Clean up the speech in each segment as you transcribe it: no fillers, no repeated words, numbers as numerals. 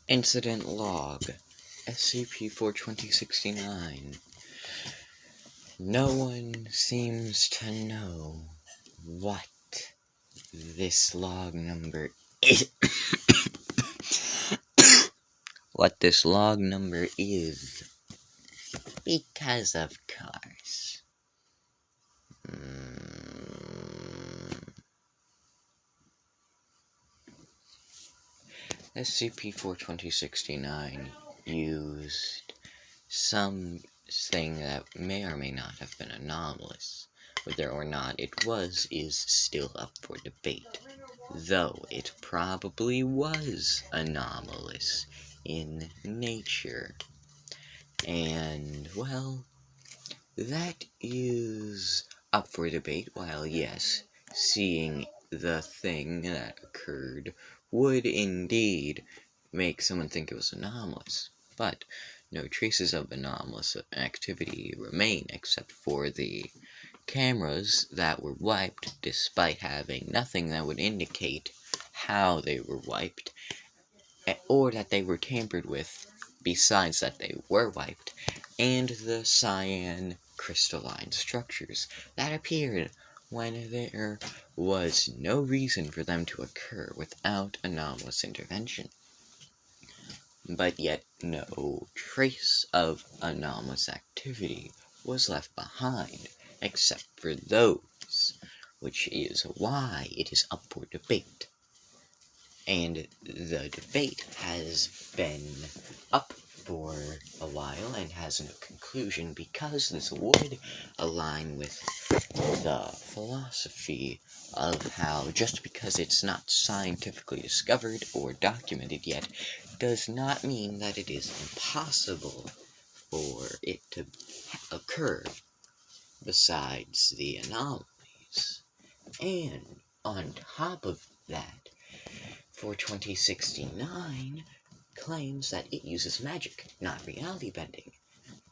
Incident Log SCP-42069. No one seems to know what this log number is. What this log number is. Because of course. SCP-42069 used something that may or may not have been anomalous. Whether or not it was is still up for debate, though it probably was anomalous in nature. And, well, that is up for debate, while yes, seeing the thing that occurred would indeed make someone think it was anomalous. But no traces of anomalous activity remain except for the cameras that were wiped despite having nothing that would indicate how they were wiped or that they were tampered with besides that they were wiped, and the cyan crystalline structures that appeared when there was no reason for them to occur without anomalous intervention. But yet no trace of anomalous activity was left behind, except for those, which is why it is up for debate. And the debate has been up for a while and has no conclusion because this would align with the philosophy of how just because it's not scientifically discovered or documented yet does not mean that it is impossible for it to occur besides the anomalies. And on top of that, 42069 claims that it uses magic, not reality bending.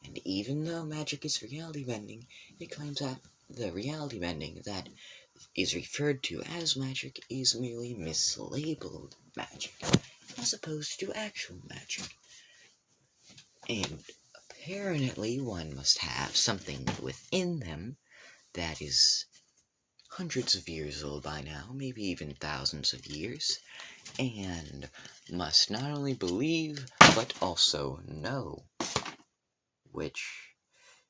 And even though magic is reality bending, it claims that the reality bending that is referred to as magic is merely mislabeled magic, as opposed to actual magic. And apparently one must have something within them that is hundreds of years old by now, maybe even thousands of years, and must not only believe, but also know. Which,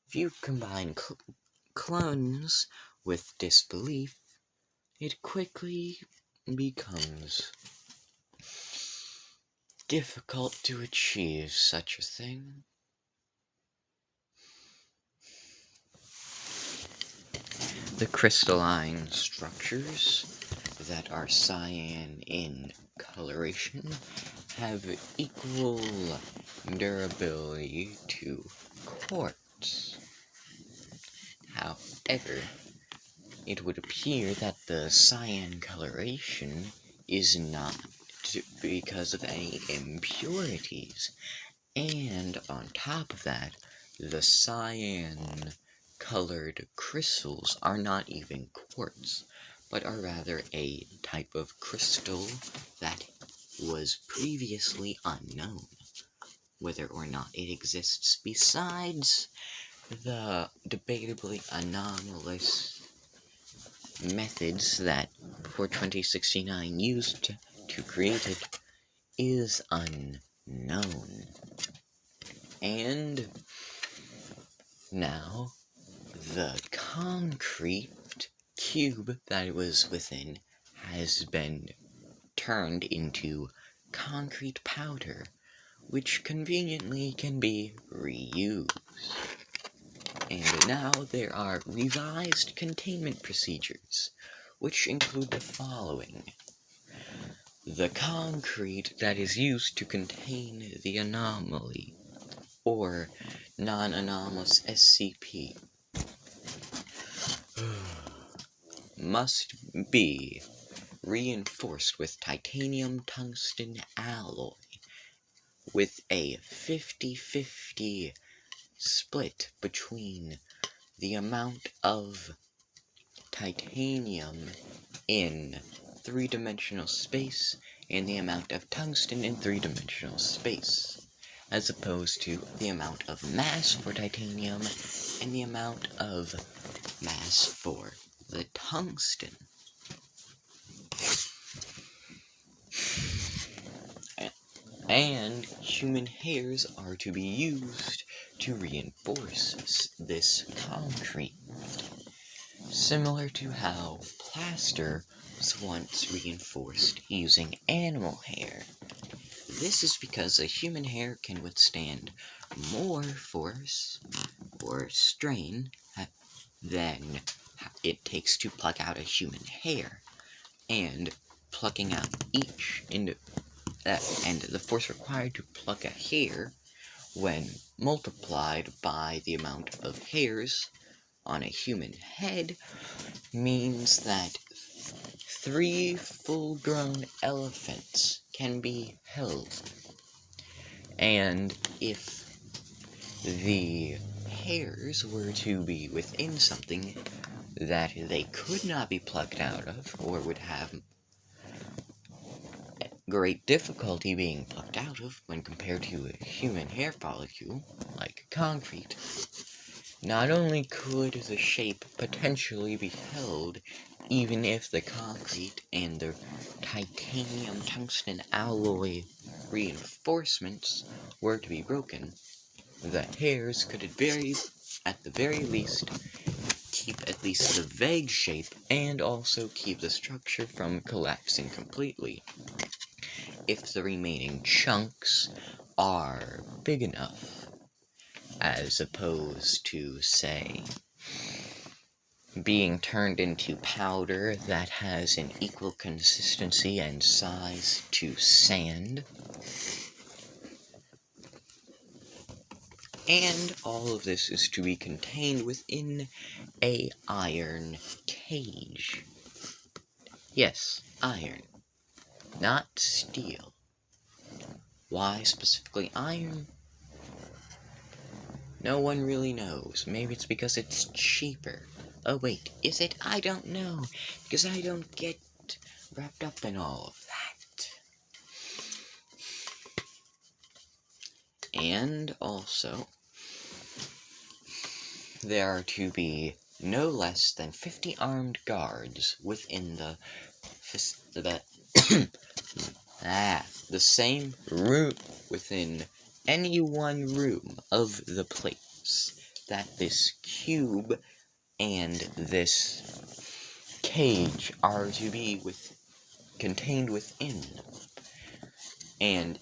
if you combine clones with disbelief, it quickly becomes difficult to achieve such a thing. The crystalline structures that are cyan in coloration have equal durability to quartz. However, it would appear that the cyan coloration is not because of any impurities, and on top of that, the cyan colored crystals are not even quartz, but are rather a type of crystal that was previously unknown. Whether or not it exists besides the debatably anomalous methods that 42069 used to create it is unknown. And now, the concrete cube that it was within has been turned into concrete powder, which conveniently can be reused. And now there are revised containment procedures, which include the following. The concrete that is used to contain the anomaly, or non-anomalous SCP, must be reinforced with titanium tungsten alloy with a 50-50 split between the amount of titanium in three-dimensional space and the amount of tungsten in three-dimensional space, as opposed to the amount of mass for titanium and the amount of mass for the tungsten. And human hairs are to be used to reinforce this concrete, similar to how plaster was once reinforced using animal hair. This is because a human hair can withstand more force or strain than it takes to pluck out a human hair, and plucking out and the force required to pluck a hair, when multiplied by the amount of hairs on a human head, means that 3 full-grown elephants can be held. And if the hairs were to be within something that they could not be plucked out of, or would have great difficulty being plucked out of when compared to a human hair follicle, like concrete, not only could the shape potentially be held even if the concrete and the titanium tungsten alloy reinforcements were to be broken, the hairs could at the very least keep at least the vague shape and also keep the structure from collapsing completely, if the remaining chunks are big enough, as opposed to, say, being turned into powder that has an equal consistency and size to sand. And all of this is to be contained within a iron cage. Yes, iron, not steel. Why specifically iron? No one really knows. Maybe it's because it's cheaper. Oh wait, is it? I don't know, because I don't get wrapped up in all of that. And also, there are to be no less than 50 armed guards within the same room, within any one room of the place that this cube and this cage are to be contained within. And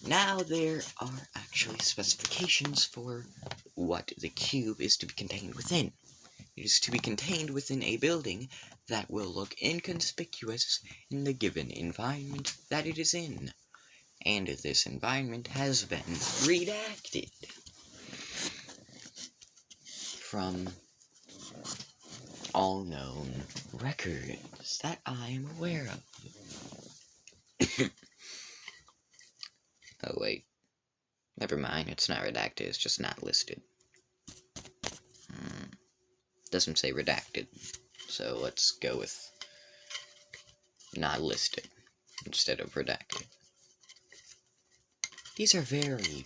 now there are actually specifications for what the cube is to be contained within. It is to be contained within a building that will look inconspicuous in the given environment that it is in. And this environment has been redacted from all known records that I am aware of. Oh wait, never mind, it's not redacted, it's just not listed. Doesn't say redacted, so let's go with not listed instead of redacted. These are very,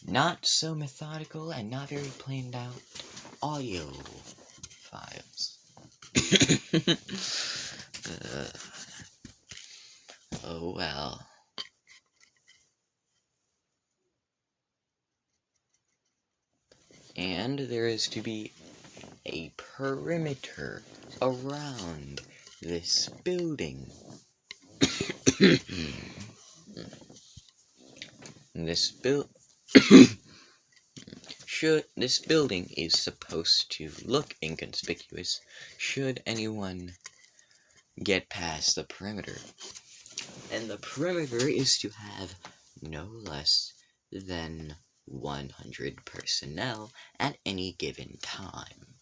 not so methodical and not very planned out audio files. Oh well. And there is to be a perimeter around this building. This building is supposed to look inconspicuous should anyone get past the perimeter. And the perimeter is to have no less than 100 personnel at any given time.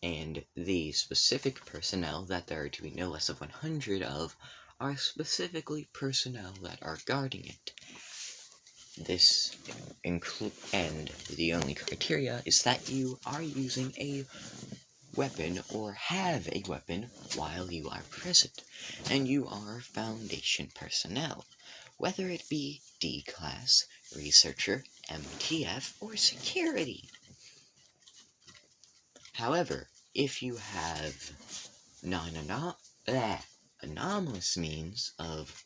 And the specific personnel that there are to be no less of 100 of are specifically personnel that are guarding it. This and the only criteria is that you are using a weapon or have a weapon while you are present, and you are Foundation personnel, whether it be D-Class, Researcher, MTF, or Security. However, if you have anomalous means of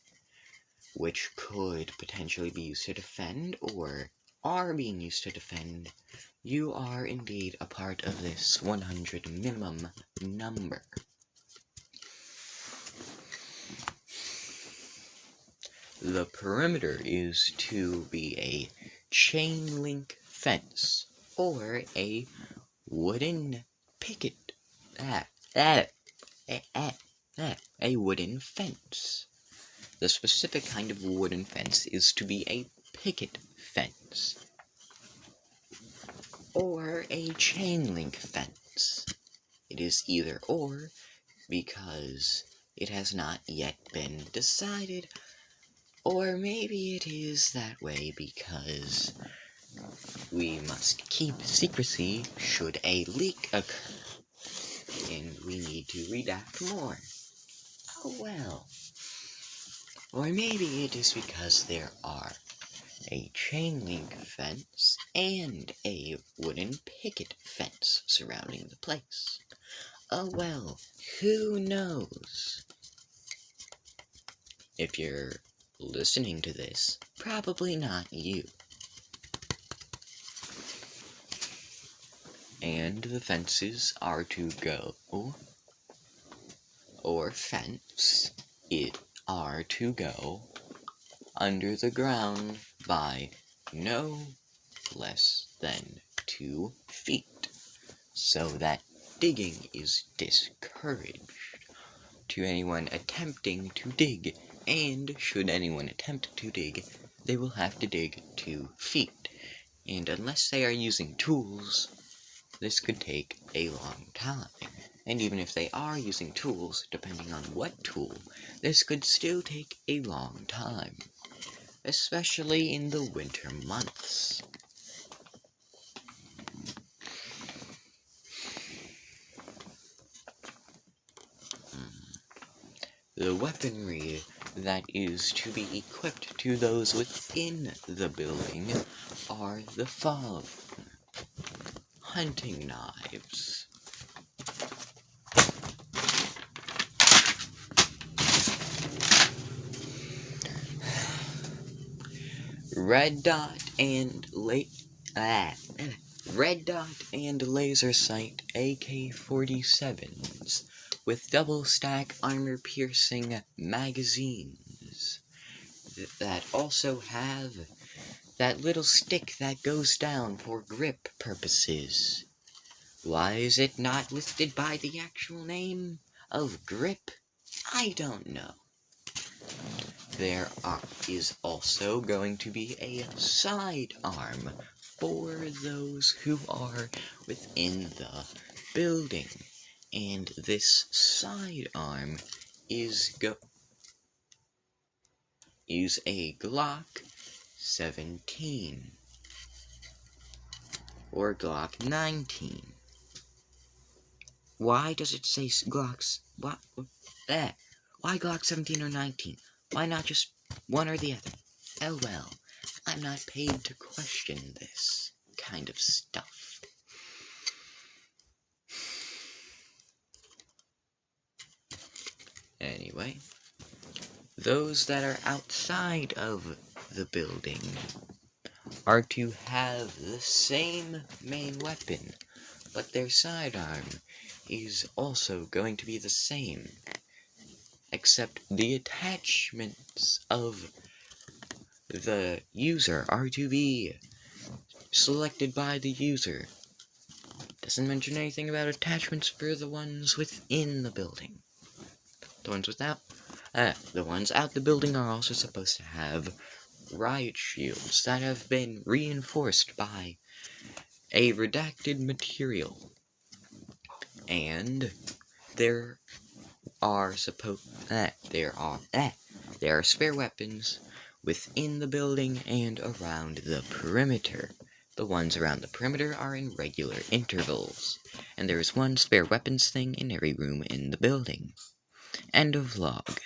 which could potentially be used to defend or are being used to defend, you are indeed a part of this 100 minimum number. The perimeter is to be a chain link fence or a wooden picket. A wooden fence. The specific kind of wooden fence is to be a picket fence or a chain link fence. It is either or because it has not yet been decided, or maybe it is that way because we must keep secrecy should a leak occur, and we need to redact more. Oh well. Or maybe it is because there are a chain link fence and a wooden picket fence surrounding the place. Oh well, who knows? If you're listening to this, probably not you. And the fences are to go, or fence, are to go under the ground by no less than 2 feet, so that digging is discouraged to anyone attempting to dig, and should anyone attempt to dig, they will have to dig 2 feet, and unless they are using tools, this could take a long time. And even if they are using tools, depending on what tool, this could still take a long time, especially in the winter months. The weaponry that is to be equipped to those within the building are the following: hunting knives, red dot and laser sight AK-47s with double stack armor piercing magazines that also have that little stick that goes down for grip purposes. Why is it not listed by the actual name of grip? I don't know. There is also going to be a sidearm for those who are within the building. And this sidearm is a Glock 17 or Glock 19. Why does it say Glocks? Why Glock 17 or 19? Why not just one or the other? Oh well, I'm not paid to question this kind of stuff. Anyway, those that are outside of the building are to have the same main weapon, but their sidearm is also going to be the same, except the attachments of the user are to be selected by the user. Doesn't mention anything about attachments for the ones within the building. The ones out the building are also supposed to have riot shields that have been reinforced by a redacted material. And there are spare weapons within the building and around the perimeter The ones around the perimeter are in regular intervals, and there is one spare weapons thing in every room in the building. End of log.